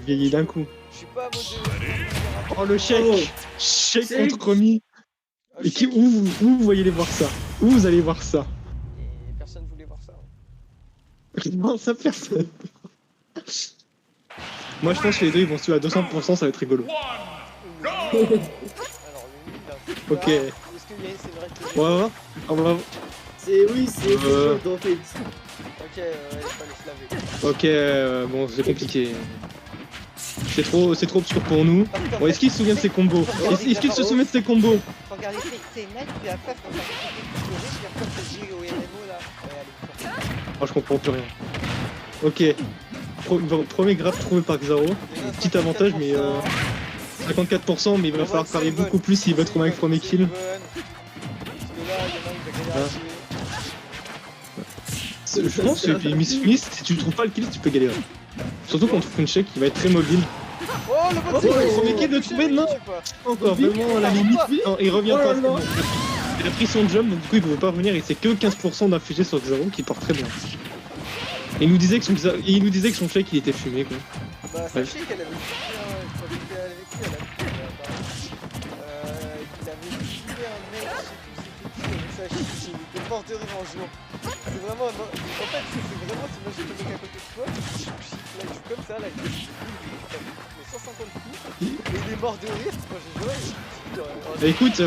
gagné d'un coup. Je suis pas à mode de... Oh le chèque. Oh. Chèque contre Romy. Et qui, où vous voyez aller voir ça? Où vous allez voir ça? Et personne voulait voir ça. Non, ça personne. Moi je pense que les deux ils vont se tuer à 200%, ça va être rigolo. Alors lui, il a... Ok. Est-ce que Yael c'est vrai que... On va voir. Oui, c'est chaud en fait. Ok, il fallait se laver. Ok, bon c'est compliqué. C'est trop obscur pour nous. Bon, est-ce qu'il se souvient de ses combos? Est-ce qu'il se souvient de ses combos? Faut regarder c'est Nike, puis après faut faire des puis après faut G au NMO là. Ouais, allez. Oh, je comprends plus rien. Ok. Premier graphe trouvé par Xaro. Petit avantage, mais 54%, mais il va falloir parier beaucoup plus s'il veut trouver un premier kill. Je pense que Miss Smith, si tu trouves pas le kill, tu peux galérer. Surtout contre Funchek qui va être très mobile. Oh le bon le premier kill de trouver, non encore, vraiment à la limite. Non, il revient pas. Il a pris son jump, donc du coup il pouvait pas revenir et c'est que 15% d'infligé sur Xaro qui part très bien. Et il nous disait que son chèque il était fumé quoi. Bah sachez qu'elle avait fumé avec lui, il avait fumé un mec, je sais plus c'était qui, il était mort de rire en jouant. C'est vraiment, en fait c'est vraiment, t'imagines le mec à côté de toi, là il joue comme ça, là il fait 150 coups, et il est mort de rire quand j'ai joué. Écoute,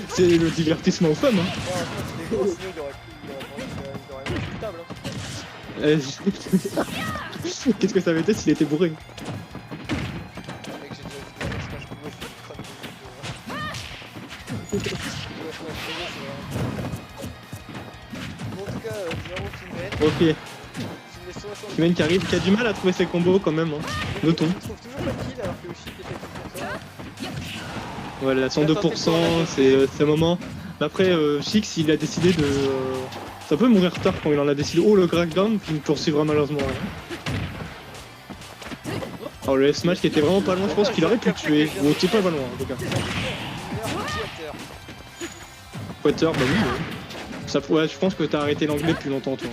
c'est le divertissement aux femmes hein. Ouais, en fait il est gros, sinon il aurait mangé une table. Qu'est-ce que ça avait été s'il était bourré? Mec, j'ai déjà vu des mecs quand je pouvais faire des vidéos. En tout cas, Zero qui mène. Ok. Qui mène, qui arrive, qui a du mal à trouver ses combos quand même. Hein. Notons. Il trouve toujours pas de kill alors que le chic était à 100%. Voilà, 102%, c'est un moment. Après, Chix, il a décidé de... ça peut mourir tard quand il en a décidé. Oh, le crackdown qui me poursuivra malheureusement. Alors le F-Smash qui était vraiment pas loin, je pense qu'il aurait pu le tuer. Ou t'es pas loin en tout cas. Quater, bah oui. Ça, ouais, je pense que t'as arrêté l'anglais depuis longtemps toi.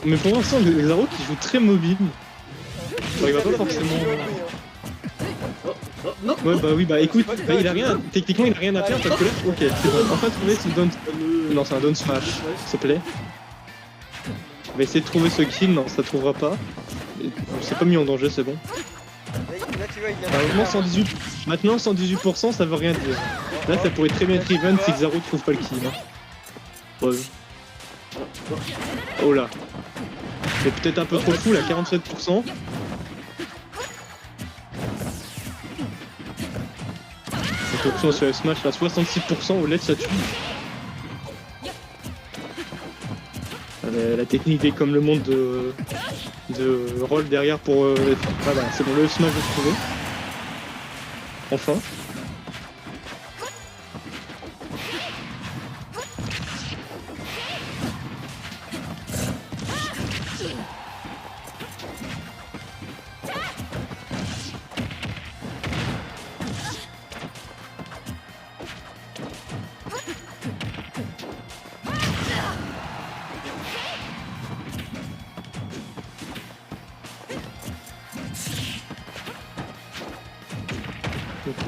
Mais pour l'instant, Xaro qui joue très mobile. Il va pas forcément... Ouais bah oui bah écoute, bah, il a rien, techniquement il a rien à faire parce que là, ok c'est bon, enfin trouver ce down... Non c'est un down smash, s'il te plaît. On va essayer de trouver ce kill, non ça trouvera pas. On s'est pas mis en danger, c'est bon. Maintenant 118%, ça veut rien dire. Là ça pourrait très bien être even si Xaro trouve pas le kill. Hein. Ouais. Oh là. C'est peut-être un peu trop fou là, 47%. Option sur Smash à 66% au LED ça tue. La technique est comme le monde de roll derrière pour... voilà, c'est bon, le Smash est trouvé. Enfin.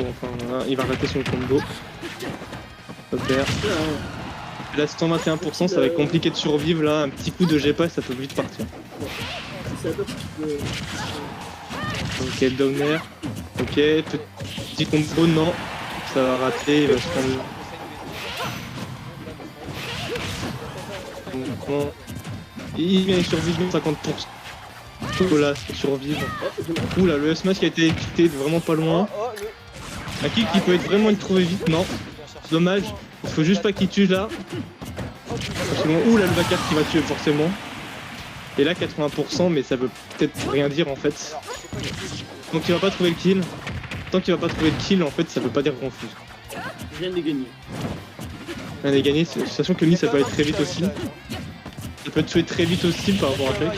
Enfin, voilà, il va rater son combo. Super. Là 121%, ça va être compliqué de survivre là, un petit coup de G-Pass ça peut vite partir. Ok, downer. Ok, petit combo, non. Ça va rater, il va se prendre... Bon. Il vient de survivre 50%. Voilà, survivre. Oula, le S-Mash qui a été quitté vraiment pas loin. Un kill qui peut être vraiment trouvé vite, non. Dommage, il faut juste pas qu'il tue là. Ouh là le Bakar qui va tuer forcément. Et là 80%, mais ça veut peut-être rien dire en fait. Donc il va pas trouver le kill. Tant qu'il va pas trouver le kill, en fait ça veut pas dire grand chose. Je viens de gagner. Il vient de gagner, sachant que lui ça peut aller très vite aussi. Ça peut tuer très vite aussi par rapport à Fleck.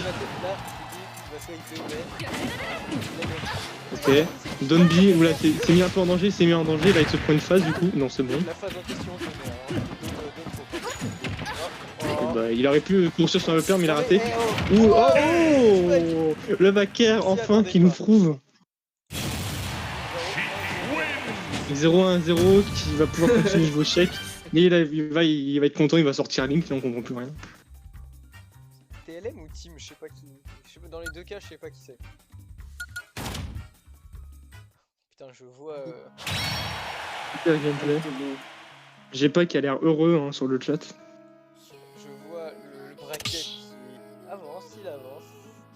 Ok. Donby, oula, s'est mis un peu en danger, là il se prend une phase du coup. Non, c'est bon. bah, il aurait pu poursuivre son upper mais il a raté. Eh, Ouh, oh, oh, le backer enfin qui nous prouve. 0-1-0 qui va pouvoir continuer de jouer chèque. Mais il va être content, il va sortir Link, sinon on comprend plus rien. TLM ou Team, je sais pas qui. Dans les deux cas, je sais pas qui c'est. Putain, je vois. Super gameplay. J'ai pas qui a l'air heureux hein, sur le chat. Je vois le bracket qui avance, il avance.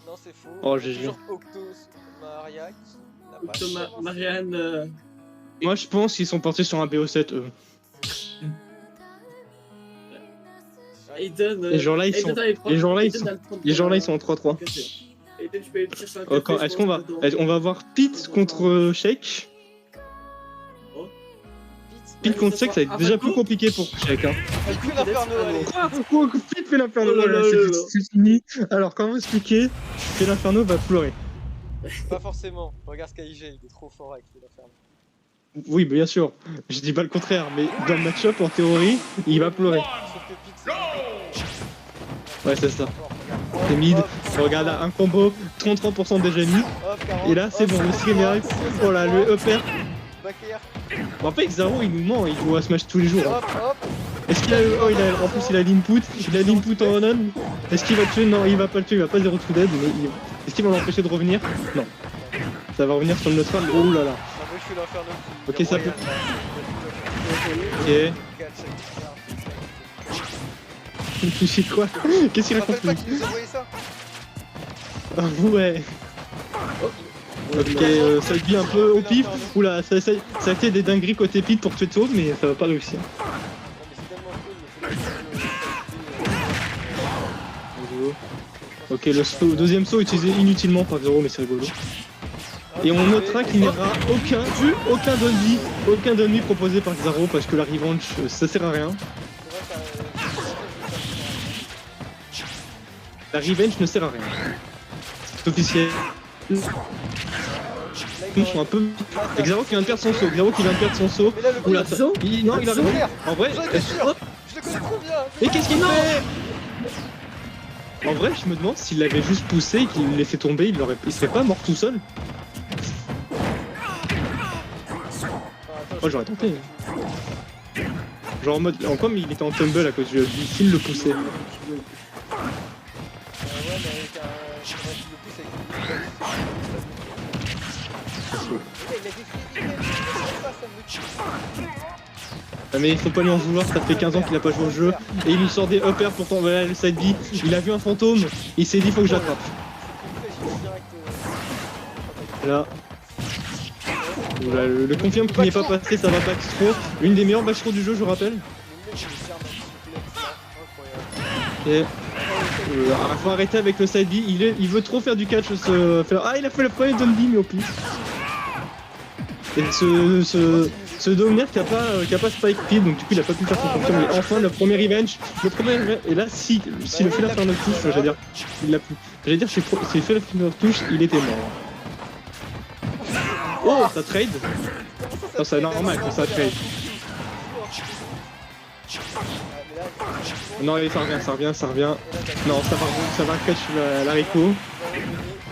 Non, c'est faux. Oh, Il y a GG. toujours Octos Maria qui n'a pas. Thomas, avancé. Marianne. Moi je pense qu'ils sont partis sur un BO7 eux. Aiden. Les gens là ils sont. Les gens là ils sont en 3-3. Aiden, tu peux aller te chercher un café. Est-ce qu'on va. On va voir Pete contre Shake. Pete contre Shake, ça va être déjà plus compliqué pour Shake. Hein. Elle fait l'inferno, allez. Quoi Pete fait l'inferno, Oh là là là là. c'est fini. Alors comment expliquer que l'inferno va pleurer? Pas forcément. Regarde Skyg, il est trop fort avec l'inferno. Oui, bien sûr. Je dis pas le contraire, mais dans le match-up, en théorie, il va pleurer. Sauf que Pete, c'est Ouais, c'est ça. fort. C'est mid. Regarde là, un combo, 33% déjà mis. Hop, 40, Et là, c'est hop, bon, le streamer. Oh là, le upper. Back air. Bon, en fait, Xaro, il nous ment, il joue à Smash tous les jours. Hop, hop. Est-ce qu'il a le. Oh, en plus, il a l'input. Il a l'input en on. Est-ce qu'il va le tuer? Non, il va pas le tuer, il va pas 0 to dead. Mais est-ce qu'il va l'empêcher de revenir? Non. Ça va revenir sur le neutral. Oh là là. Ah, moi, je fais l'inferno. Ok, ça peut. Ok. Tu sais quoi? Qu'est-ce qu'il Je raconte rappelle pas lui? qu'il nous a envoyé ça. Ah ouais. Ok, ça devient un peu au pif. Oula, ça a fait des dingueries côté pit pour tuer Taupe, mais ça va pas réussir. Non, mais c'est tellement cool, il fait Ok, le deuxième saut utilisé inutilement par Xaro, mais c'est rigolo. Et on notera qu'il n'y aura aucun demi proposé par Xaro parce que la revanche ça sert à rien. La revenge ne sert à rien. C'est officiel. Ils sont un peu. Xaro qui vient de perdre son saut. Oula, ça. Non, il a raison. En vrai, J'en étais sûr. Je le connais trop bien. et qu'est-ce qu'il fait? En vrai, je me demande s'il l'avait juste poussé et qu'il le laissait tomber, il serait pas mort tout seul. Oh, j'aurais tenté. Genre en mode, comme il était en tumble à cause du s'il le poussait. Ouais, mais avec un. Je le pousse avec. Ah, mais il faut pas lui en vouloir, ça fait 15 ans qu'il a pas joué au jeu. Et il nous sort des uppers pourtant, voilà le side B. Il a vu un fantôme, il s'est dit faut que je l'attrape. Là. Voilà, le confirme qu'il n'est pas passé, ça va pas trop. Une des meilleures backthrows du jeu, je rappelle. Et faut arrêter avec le side B, il veut trop faire du catch. Ah, il a fait le premier down B, mais au pif. Et ce Dominaire qui a pas spike pit, donc du coup il a pas pu faire son fonction, mais enfin le premier revenge, et là si le fait la faire notre touche, j'allais dire, il l'a plus. J'allais dire, s'il fait la faire notre touche, il était mort. Oh, ça trade. Non, c'est normal quand ça trade. Non, allez, ça revient. Non, ça va catch la Rico.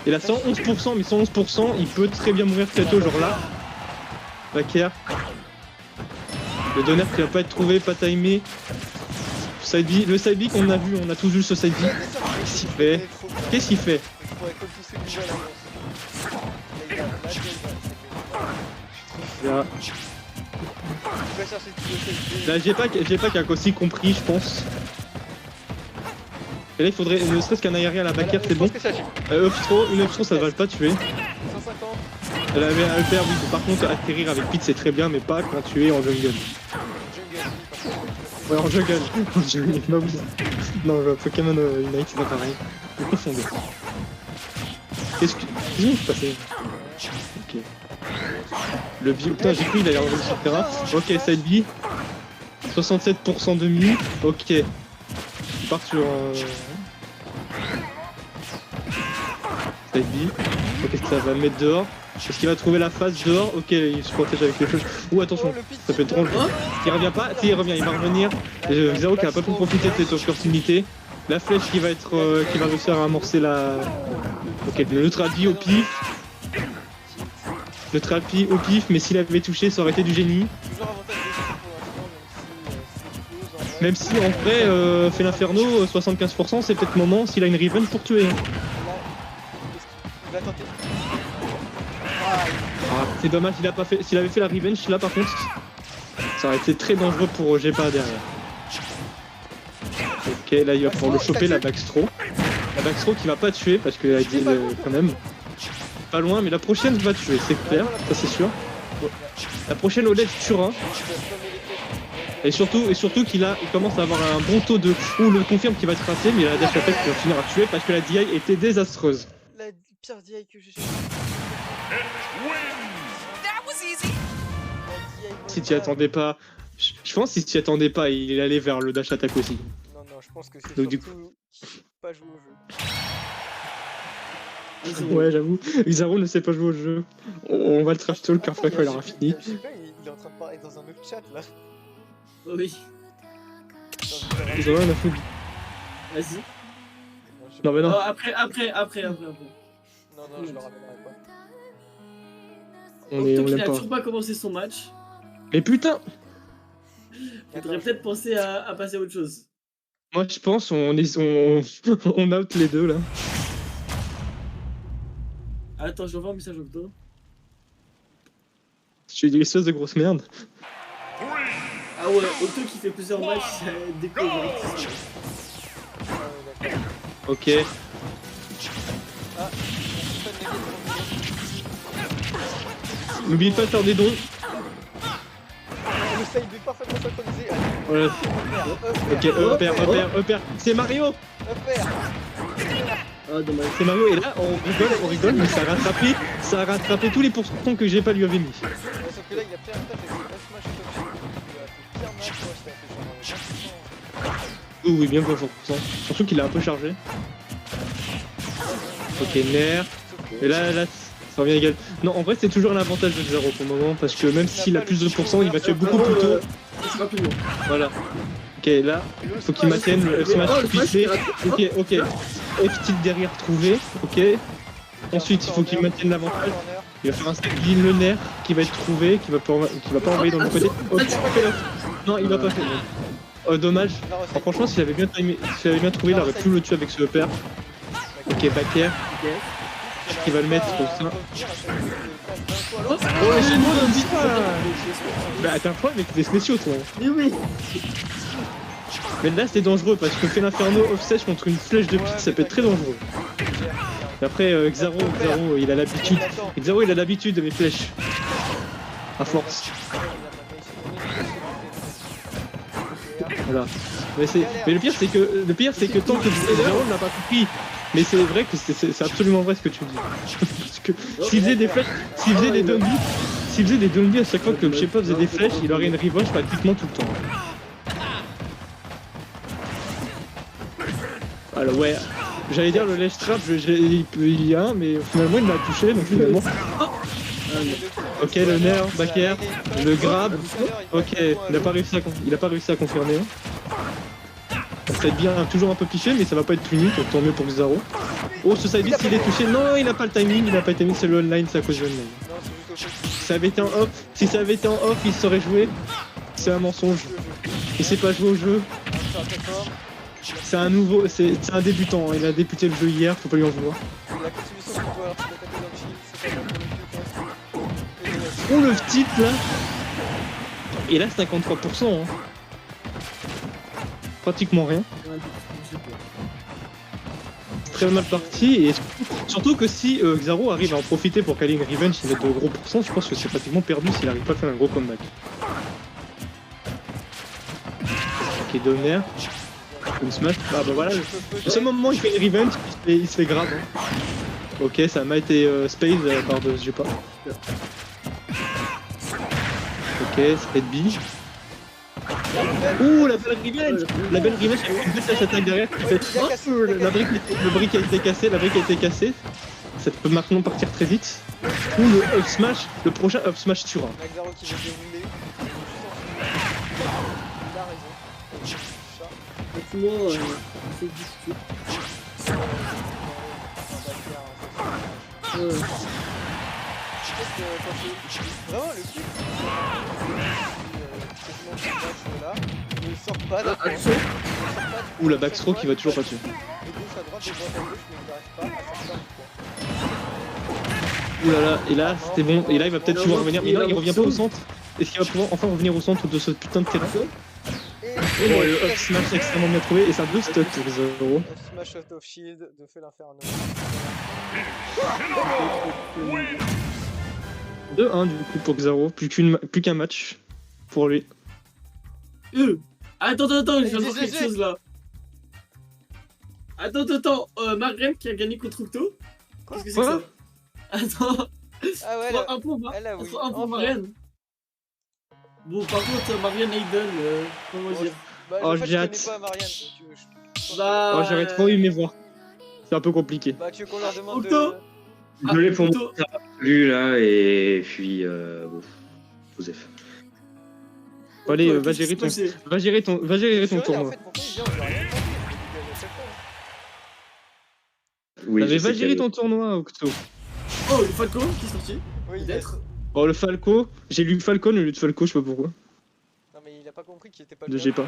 Et là, 111%, mais 111%, il peut très bien mourir très tôt, genre là. Backer. Le donner qui va pas être trouvé, pas timé. Le side B qu'on a vu, on a tous vu ce side B. Qu'est-ce qu'il fait? Là, j'ai pas qu'un aussi compris, je pense. Et là, il faudrait ne serait-ce qu'un aérien à la backer, c'est bon. Une upthrow, ça va pas tuer. 150. Elle avait un upper, oui, par contre, atterrir avec Pete, c'est très bien, mais pas quand tu es en jungle. Ouais, en jungle. Non, Pokémon Unite, c'est pas pareil. Je confondais. Qu'est-ce qui se passait? Ok. Le bio. Putain, j'ai cru il allait revenir sur le terrain. Ok, side B. 67% de mi. Ok. Il part sur. Side B. Ok, ça va le mettre dehors. Est-ce qu'il va trouver la phase dehors? Ok, il se protège avec les flèches. Ouh, attention, ça peut être drôle. Il revient pas, si il revient, il va revenir. Xaro qui a pas pu profiter de cette opportunité. La flèche qui va être, qui va réussir à amorcer la. Ok, le trapis au pif. Le trapis au pif, mais s'il avait touché, ça aurait été du génie. Toujours avantage des pour l'instant, Même si en vrai, fait l'inferno, 75%, c'est peut-être le moment s'il a une revenge pour tuer. Là, il va tenter. Ah, c'est dommage, s'il avait fait la revenge là par contre, ça aurait été très dangereux pour Gepa derrière. Ok, là il va pouvoir le choper, la backstro. La backstro qui va pas tuer parce qu'il a dit quand même. Pas loin, mais la prochaine va tuer, c'est clair, ça c'est sûr. La prochaine OLED tuera. Et surtout qu'il commence à avoir un bon taux de. Ou le confirme qu'il va se rater, mais il a la dash attack qui va finir à tuer parce que la DI était désastreuse. La pire DI que j'ai. Si t'y attendais pas, je pense que si t'y attendais pas, il allait vers le dash attack aussi. Non, je pense que c'est Donc, du surtout pas jouer au jeu. Ouais, j'avoue, Xaro ne sait pas jouer au jeu. On va le trash talk après quand il aura fini. Je sais pas, il est en train de parler dans un autre chat là. Oui. Xaro, on a fait. Vas-y. Non, mais non. Oh, après. Non, je le ramènerai pas. On Octo qui l'aime n'a pas. toujours pas commencé son match. Mais putain! Faudrait peut-être penser à passer à autre chose. Moi je pense on out les deux là. Attends, je vais envoyer un message Octo. Tu es une espèce de grosse merde. Ah ouais, Octo qui fait plusieurs matchs, ça découvre. D'accord. Ok. Ah, N'oublie pas de faire des dons. on essaye de parfaitement synchroniser. Voilà. Ok, EPR. C'est Mario! EPR. Ah, dommage. C'est Mario, et là on rigole, mais ça a rattrapé tous les pourcents que j'ai pas lui avait mis. Sauf que là, il a pris un avantage avec le smash top shot. Il a fait pire match, moi, c'était un peu genre 20%. Oui, bien 20%. Surtout qu'il a un peu chargé. Ok, Nair. Et là, ça revient égal. Non, en vrai, c'est toujours l'avantage de Xaro pour le moment, parce que même s'il a plus de pourcents, il va tuer beaucoup plus tôt. C'est pas plus long. Voilà. Ok, là, il faut qu'il maintienne le smash fixé. Ok. F tilt derrière trouvé. Ok. Ensuite, il faut qu'il maintienne l'avantage. Il va faire un stack in le nerf qui va être trouvé, qui va pas envoyer dans le côté. Ok, non, il va pas faire. Oh, dommage. Alors, franchement, s'il avait bien trouvé, il aurait pu le tuer avec ce EPR. Ok, back air. Il va le mettre au sein. Oh, c'est bon, on dit pas. Bah, t'as un problème avec les spéciaux, toi. Oui. Mais là, c'est dangereux parce que fait l'inferno offset contre une flèche de pique, ça peut être très dangereux. Et après, Xaro, il a l'habitude. Xaro, il a l'habitude de mes flèches. À force. Voilà. Mais le pire, c'est que tant que Xaro n'a pas compris. Mais c'est vrai que c'est absolument vrai ce que tu dis. Parce que s'il faisait des flèches, s'il faisait des zombies à chaque fois que je sais pas faisait des flèches, il aurait une revenge pratiquement tout le temps. Alors ouais, j'allais dire le ledge trap, il y a un, mais finalement il m'a touché, donc finalement... Ok, le nerf, back air, le grab, ok, il a pas réussi à confirmer. Ça va être bien, toujours un peu piché, mais ça va pas être puni, donc tant mieux pour Xaro. Oh, ce side s'il est touché, non, il a pas le timing, c'est le online, c'est à cause du online. Si ça avait été en off, il saurait jouer. C'est un mensonge. Il sait pas jouer au jeu. C'est un débutant, il a débuté le jeu hier, faut pas lui en vouloir. Oh le type là. Et là 53%, hein. Pratiquement rien. Très mal parti, et surtout que si Xaro arrive à en profiter pour caler une revenge et mettre de gros pourcents, je pense que c'est pratiquement perdu s'il arrive pas à faire un gros comeback. Ok, Donner. Une smash. Ah bah voilà, à ce moment il fait une revenge, il se fait grave. Hein. Ok, ça m'a été space par de je sais pas. Ok, Spade B. Ouh, la belle revenge! La belle revenge avec une belle attaque derrière qui fait. Oh, le brique a été cassé, Ça peut maintenant partir très vite. Ou le up smash, le prochain up smash tuera. Magzaro qui veut dérouler. Il a raison. Chat. Honnêtement, c'est difficile. Ouais. Vraiment le truc, là, ne sort pas d'accord. Ou la backstroke qui va toujours pas tuer. De gauche à droite, de droite à gauche, mais il n'arrive pas à sortir du point. Ouh là là, et là c'était bon, et là il va peut-être pouvoir revenir, mais là il revient pas au centre. Est-ce qu'il va pouvoir enfin revenir au centre de ce putain de terrain? Et bon, le up smash extrêmement bien trouvé, et ça booste pour 0. Up smash out of shield de fait l'inferno. 2-1 du coup pour Xaro, plus qu'un match pour lui. Attends, je viens de voir quelque chose là. Attends, Margren qui a gagné contre Octo. Qu'est-ce que c'est que ça? Attends. Ah ouais, 3-1 pour Marianne. Bon, par contre, Marianne Hayden, comment dire? Bah, Oh, en fait, j'ai je hâte. connais pas Marianne, donc Bah, Oh, j'aurais trop aimé voir. C'est un peu compliqué. bah, tu veux qu'on leur demande Octo. Désolé pour Octo. moi, ça a plu là, et puis Joseph. Bon, allez, Octo, va qu'est-ce gérer qui ton, s'est passé va gérer ton En tournoi. fait, pourquoi il vient, on lui a rien demandé, il dégage à chaque fois. Oui, T'avais je sais va gérer qu'il y ton tournoi, Octo. Oh, le Falco qui est sorti. Oui, Peut-être. Oh, le Falco, j'ai lu Falcon au lieu de Falco, je sais pas pourquoi. Non, mais il a pas compris qu'il était pas Je le j'ai pas. À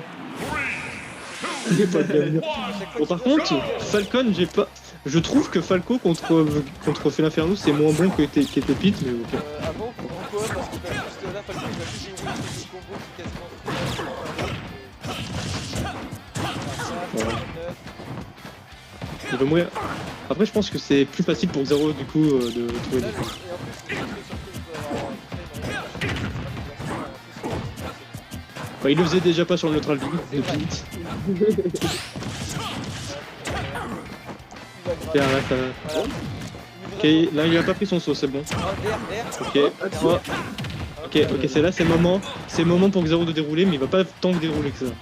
chaque fois Bon, par qu'il vient, contre, Falcon, j'ai pas. Je trouve que Falco contre Felinferno c'est moins bon qu'était Pete, mais ok. Ah bon? Pourquoi? Parce qu'il va juste là, Falco, il va juste dérouler le combo qui est quasiment. Ouais. Il va mourir. Après, je pense que c'est plus facile pour Xaro du coup de trouver Là, des et en coups. plus, le truc surtout, je peux avoir Enfin, il le faisait déjà pas sur le neutral depuis Pete. Et là, ça va. Ok, là il a pas pris son saut, c'est bon. Ok, oh. Ok, c'est là, c'est le moment pour Xaro de dérouler, mais il va pas tant dérouler que ça.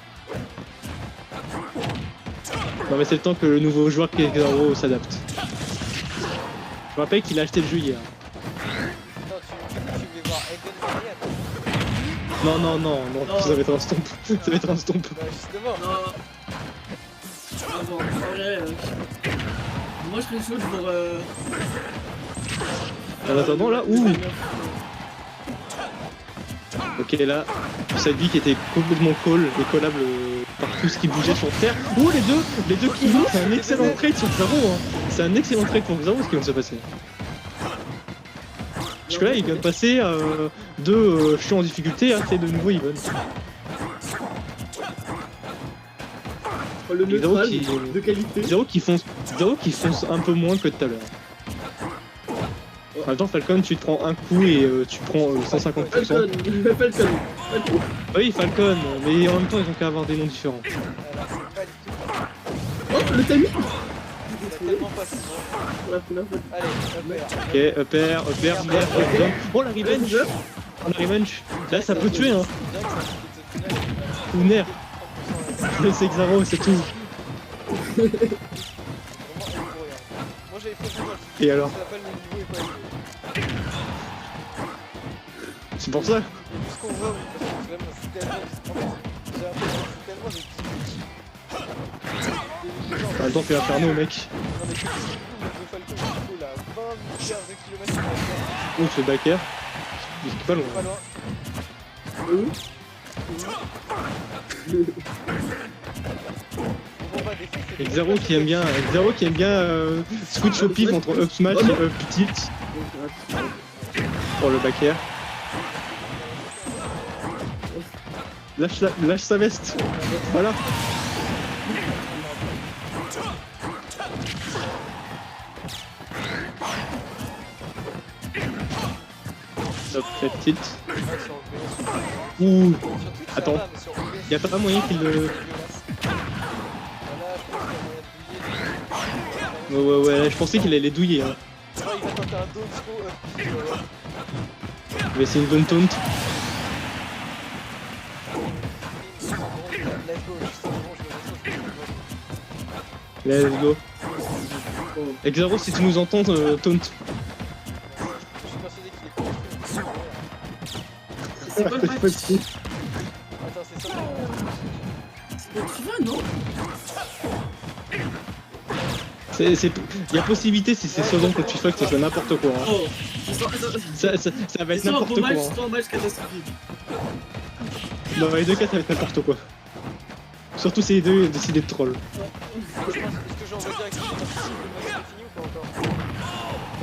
Non mais c'est le temps que le nouveau joueur qui est Xaro s'adapte. Je rappelle qu'il a acheté le jeu hier. Non, ça va être un stomp. Ça va être un stomp. Bah justement. Non. Ah bon, en vrai, moi je serais chaud pour. En attendant là, ouh. Ok là, Sadie qui était complètement et collable par tout ce qui bougeait sur terre. Oh les deux qui vont, c'est un excellent trade sur Xaro hein. C'est un excellent trade pour Xaro ce qui vient de se passer. Parce que là il vient de passer de je suis en difficulté à c'est de nouveau even. Le neutral qui- de qualité. Xaro qui fonce un peu moins que tout à l'heure. En même temps Falcon tu te prends un coup et tu prends 150%. Falcon. Oui Falcon, mais en même temps ils ont qu'à avoir des noms différents. Oh, le timing. Tellement pas si bon. Allez, Ok, upper, oh la revenge. Oh la revenge. Là ça peut tuer hein. Ou nerf. C'est Xaro, c'est tout. Moi j'avais fait ça. Et alors? Ça s'appelle le niveau est pas élevé. C'est pour ça. Ce qu'on voit, vraiment, c'est tellement. J'ai l'impression que c'est tellement des petits. En même temps fait Inferno mec. Non mais le Falcon, il faut là 20 milliards de kilomètres. Oh ce backer. Il est pas loin. Pas loin. Et Xaro qui aime bien switch au pif entre up smash et up tilt. Pour le backer. Lâche sa veste. Voilà. Hop, fait tilt. Ouh. Attends. Y'a pas moyen qu'il le... Ouais, je pensais qu'il allait douiller. Hein. Il va tenter un don't throw. Il va essayer une don't taunt. Let's go. Xaro, si tu nous entends, taunt. C'est quoi le match? Attends, c'est ça. C'est contre FIFA, non? Il y a possibilité si c'est Sodom contre FIFA que ça soit n'importe quoi. Hein. Oh, Ça va être c'est un n'importe beau quoi. match, Hein. c'est un match catastrophique. Dans les deux cas, ça va être n'importe quoi. Surtout si les deux décident de troll. Est-ce que j'envoie directement si le match est fini ou pas encore?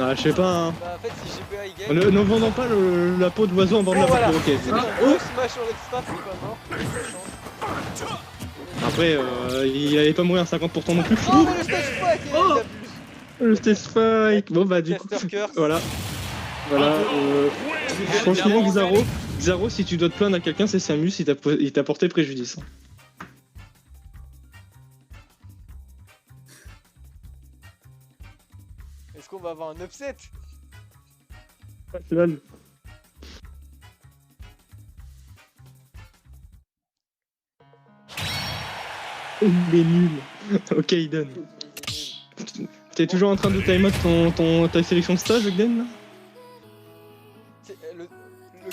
Ah, je sais pas. Hein. Bah, en fait, si GPA il gagne. Ne vendons pas la peau de l'oiseau en vendant la peau voilà. de perroquet. C'est bon, Smash sur l'extra, c'est pas mort. Après, il avait pas mourir à 50% non plus. Oh, mais le stage spike, il abuse. Le stage spike. Bon bah du coup, Caster Curse. voilà. Voilà. Franchement, Xaro, si tu dois te plaindre à quelqu'un, c'est Samus, il t'a porté préjudice. Est-ce qu'on va avoir un upset? Final. Il est nul. Ok, Eden. T'es toujours en train de time out ta sélection de stage, Ogden là? C'est le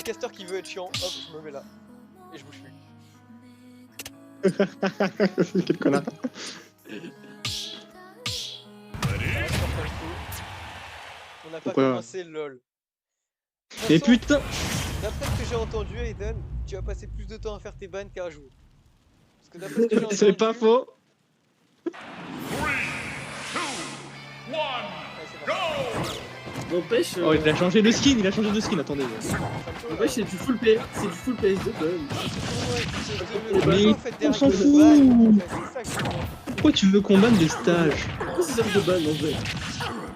caster qui veut être chiant, hop, je me mets là. Et je bouge plus. Quel connard. On n'a pas Pourquoi? commencé LOL. Et putain. D'après ce que j'ai entendu, Aiden, tu vas passer plus de temps à faire tes bans qu'à jouer. Parce que d'après ce que j'ai entendu... C'est pas faux. Ouais, c'est parti. N'empêche, Oh, il a changé de skin, attendez. n'empêche, c'est du full PS, c'est du full PS2 quand même. Mais on s'en fout. Pourquoi tu veux qu'on banne des stages? Pourquoi c'est ça de ban en vrai?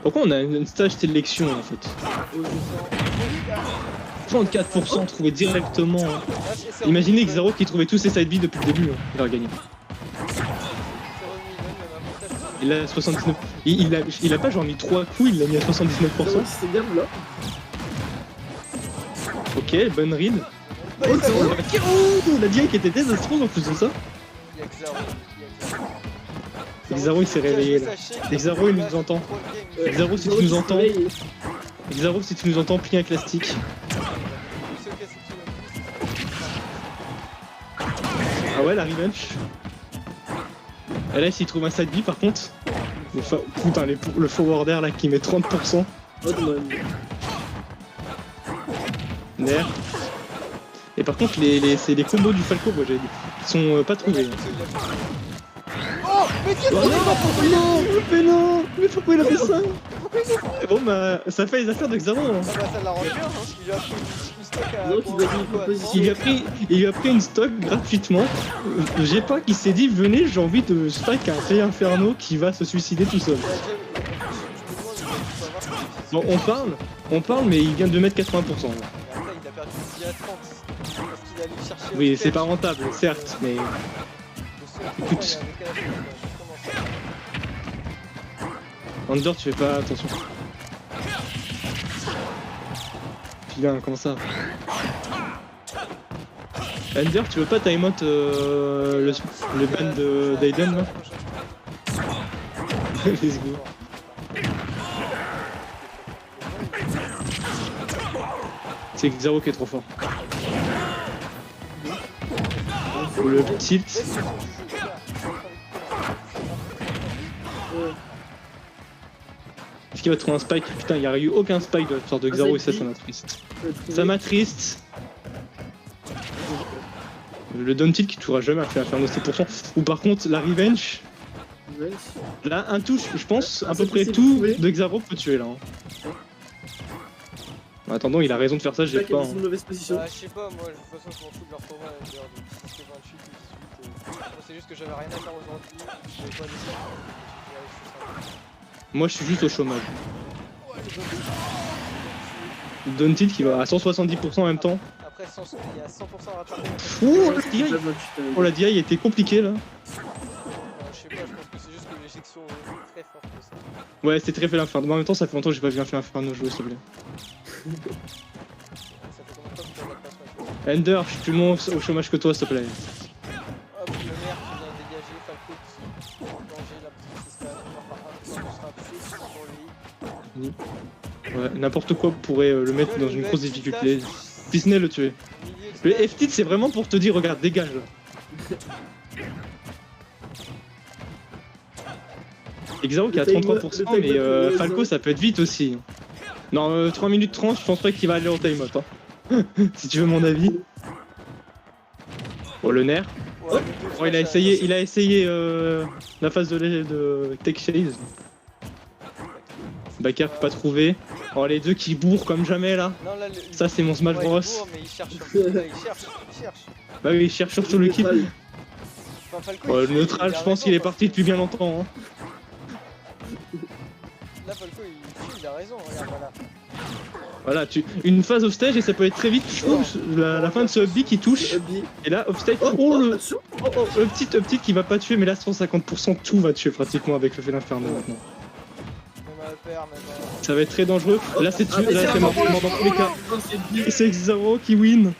Pourquoi on a une stage sélection en fait? 34% trouvé directement. Imaginez Xaro qui trouvait tous ses side beats depuis le début, hein. Il aurait gagné. Il a 79. Il a pas genre mis 3 coups, il l'a mis à 79%. C'est bien là. Ok, bonne read. Oh, Oh, la DI qui était désastreuse en plus de ça. il y a Xaro. Xaro il s'est réveillé là. Xaro il nous entend. Xaro si tu nous entends. Xaro si tu nous entends, plie un plastique. Ah ouais, la revenge. Et là, s'il trouve un side B par contre. Putain, le forwarder là qui met 30%. Nerf. Et par contre, c'est les combos du Falco, moi j'avais dit. Ils sont pas trouvés. Oh, mais qu'est-ce Oh non, mais non, mais pourquoi il a fait ça? Bon bah, ça fait les affaires de Xaro. Hein. Ah bah ça l'arrange bien, hein. Il lui a pris une stock à... Non, tu dois dire une proposition. Il lui a pris une stock gratuitement. J'ai pas qui s'est dit venez, j'ai envie de stack un Fey Inferno qui va se suicider tout seul. Bon, on parle, mais il vient de mettre 80%. Là. Après, il a perdu à 30. Parce qu'il allait chercher... Oui, c'est pas rentable, certes, mais... Écoute. Under, tu fais pas attention. Putain, comment ça? Under, tu veux pas time out le ban d'Aiden là? Let's go. C'est Xaro qui est trop fort. Le tilt. Est-ce qu'il va trouver un spike? Putain, il n'y a eu aucun spike de la part de Xaro et ça m'attriste. Ça m'attriste. Le down tilt qui ne tuera jamais à faire nos 7%. Ou par contre, la revenge. Là, un touche, je pense, à peu près tout de Xaro peut tuer là. Hein. Attendons, il a raison de faire ça, j'ai pas. Dans une mauvaise position. Ah, je sais pas, moi, de toute façon, je m'en fous de leur format, d'ailleurs, de 28 ou 18. Moi, c'est juste que j'avais rien à faire aujourd'hui, je n'avais pas de ça. Moi, je suis juste au chômage. Down tilt qui va à 170% en même temps. Après, il y a 100% rattrapé. Ouh, la DI! Oh, la DI était compliquée là. Je sais pas, je pense que c'est juste que l'éjection est très forte de ça. Ouais, c'était très fait l'infernal. Mais en même temps, ça fait longtemps que j'ai pas vu un fait inferno jouer, s'il te plaît. Ça fait combien de temps que tu regardes pas Smash? Ender, je suis plus moins au chômage que toi, s'il te plaît. Hop, le nerf qui vient dégager, Falco qui en danger, la petite qui se fait avoir pour lui. Ouais, n'importe quoi pourrait le mettre dans une grosse difficulté. Disney le tuer. Milieu de Le F-Tit c'est vraiment pour te dire regarde dégage. Xaro qui a 33% mais Falco ça peut être vite aussi. Non 3 minutes 30 je pense pas qu'il va aller en time-out hein. Si tu veux mon avis. Oh le nerf. Ouais, Oh, il a essayé la phase de Tech Chase. Backer pas trouvé. Oh les deux qui bourrent comme jamais là. Non, là, Ça c'est mon Smash ouais, Bros. il bourre, mais il cherche sur Bah oui il cherche surtout le kill. Enfin, Falco, Oh, il le fuit, neutral il a je pense raison, qu'il est parce parti que- depuis bien longtemps hein. Là Falco il a raison, regarde voilà. Voilà, une phase off stage et ça peut être très vite. Oups, la fin de ce up B qui touche. Et là, off stage. Le petit qui va pas tuer, mais là 150% tout va tuer pratiquement avec le fait d'infernal maintenant. Même à père, même à... Ça va être très dangereux. Là c'est mort dans tous les cas. Et c'est Xaro qui win.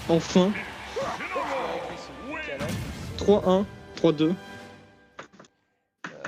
Enfin. 3-1, 3-2.